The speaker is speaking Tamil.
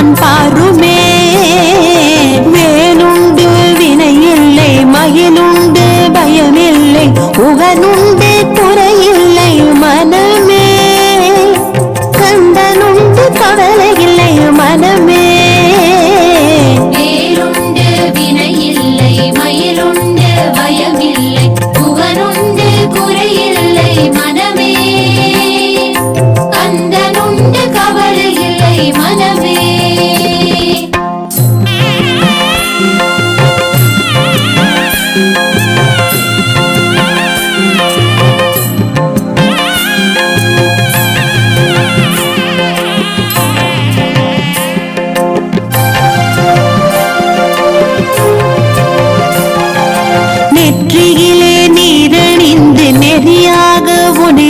நான் பாருமே. வேலுண்டு வினையில்லை, மயிலுண்டு பயமில்லை, புகனுண்டு குறையில்லை மனமே. கந்தனுண்டு கவலையில்லை மனமே. வேலுண்டு வினையில்லை, மயிலுண்டு பயமில்லை, புகனுண்டு குறையில்லை மனமே. கந்தனுண்டு கவலையில்லை மனமே. நெற்றியிலே நீரணிந்து நெறியாக உனை